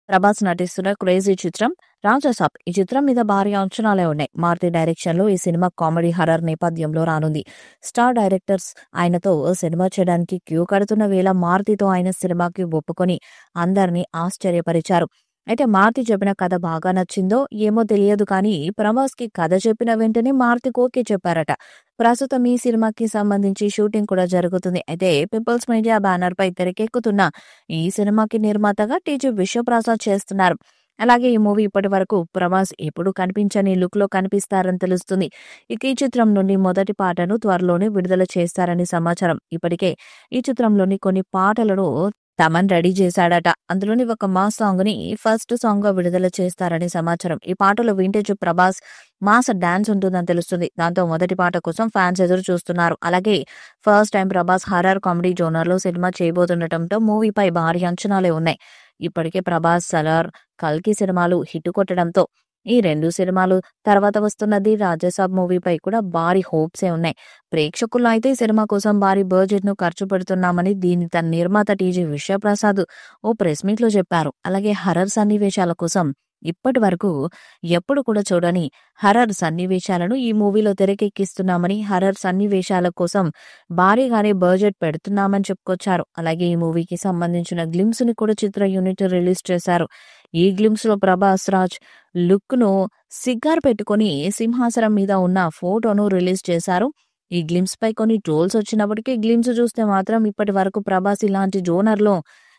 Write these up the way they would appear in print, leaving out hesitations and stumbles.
ప్రభాస్ నటిస్తున్న క్రేజీ చిత్రం 'రాజాసాబ్'. ఈ చిత్రం మీద భారీ అంచనాలే ఉన్నాయి. మారుతి డైరెక్షన్‌లో ఈ సినిమా కామెడీ హర్రర్ నేపథ్యంలో రానుంది. స్టార్ డైరెక్టర్స్ ఆయనతో సినిమా చేయడానికి క్యూ కడుతున్న వేళ మారుతితో ఆయన సినిమాకి ఒప్పుకొని అందరినీ ఆశ్చర్యపరిచారు. అయితే మారుతి చెప్పిన కథ బాగా నచ్చిందో ఏమో తెలియదు కానీ ప్రభాస్‌కి కథ చెప్పిన వెంటనే మారుతికి ఓకే చెప్పారట. ప్రస్తుతం ఈ సినిమాకి సంబంధించి షూటింగ్ కూడా జరుగుతుంది. అయితే పీపుల్స్ మీడియా బ్యానర్‌పై తెరకెక్కుతున్న ఈ సినిమాకి నిర్మాతగా టీజీ విశ్వప్రసాద్ చేస్తున్నారు. అలాగే ఈ మూవీ ఇప్పటివరకు ప్రభాస్ ఎప్పుడూ కనిపించని లుక్‌లో కనిపిస్తారని తెలుస్తుంది. ఇక ఈ చిత్రం నుండి మొదటి పాటను త్వరలోనే విడుదల చేస్తారని సమాచారం. ఇప్పటికే ఈ చిత్రంలోని కొన్ని పాటలను తమన్ రెడీ చేశాడట. అందులోని ఒక మాస్ సాంగ్‌ని ఫస్ట్ సాంగ్‌గా విడుదల చేస్తారని సమాచారం. ఈ పాటలో వింటేజ్ ప్రభాస్ మాస్ డాన్స్ ఉంటుందని తెలుస్తుంది. దాంతో మొదటి పాట కోసం ఫ్యాన్స్ ఎదురు చూస్తున్నారు. అలాగే first time Prabhas horror comedy జోనర్‌లో సినిమా చేయబోతుండటంతో మూవీపై భారీ అంచనాలే ఉన్నాయి. ఇప్పటికే ప్రభాస్ 'సలార్', 'కల్కి' సినిమాలు హిట్ కొట్టడంతో ఈ 2 సినిమాలు తర్వాత వస్తున్నది 'రాజాసాబ్' మూవీపై కూడా భారీ హోప్సే ఉన్నాయి. ప్రేక్షకుల్లో అయితే ఈ సినిమా కోసం భారీ బడ్జెట్‌ను ఖర్చు పెడుతున్నామని దీని తన నిర్మాత టీజీ విశ్వప్రసాద్ ఓ ప్రెస్ మీట్‌లో చెప్పారు. అలాగే హర్రర్ సన్నివేశాల కోసం ఇప్పటి వరకు ఎప్పుడు కూడా చూడని హర్రర్ సన్నివేశాలను ఈ మూవీలో తెరకెక్కిస్తున్నామని, హర్రర్ సన్నివేశాల కోసం భారీగానే బడ్జెట్ పెడుతున్నామని చెప్పుకొచ్చారు. అలాగే ఈ మూవీకి సంబంధించిన గ్లింప్స్‌ని కూడా చిత్ర యూనిట్ రిలీజ్ చేశారు. ఈ గ్లింప్స్‌లో ప్రభాస్ రాజ్ లుక్‌ను సిగార్ పెట్టుకొని సింహాసనం మీద ఉన్న ఫోటోను రిలీజ్ చేశారు. ఈ గ్లింప్స్‌పై కొన్ని ట్రోల్స్ వచ్చినప్పటికీ గ్లింప్స్ చూస్తే మాత్రం ఇప్పటి వరకు ప్రభాస్ ఇలాంటి జోనర్‌లో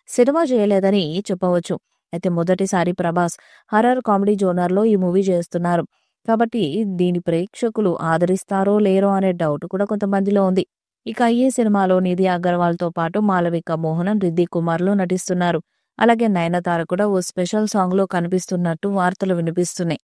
సినిమా చేయలేదని చెప్పవచ్చు. అయితే మొదటిసారి ప్రభాస్ హర్రర్ కామెడీ జోనర్‌లో ఈ మూవీ చేస్తున్నారు. కాబట్టి దీని ప్రేక్షకులు ఆదరిస్తారో లేరో అనే డౌట్ కూడా కొంతమందిలో ఉంది. ఇక ఈ సినిమాలో నిధి అగర్వాల్‌తో పాటు మాళవిక మోహనన్, రిద్ది కుమార్‌లు నటిస్తున్నారు. అలాగే నయనతార కూడా ఓ స్పెషల్ సాంగ్‌లో కనిపిస్తున్నట్టు వార్తలు వినిపిస్తున్నాయి.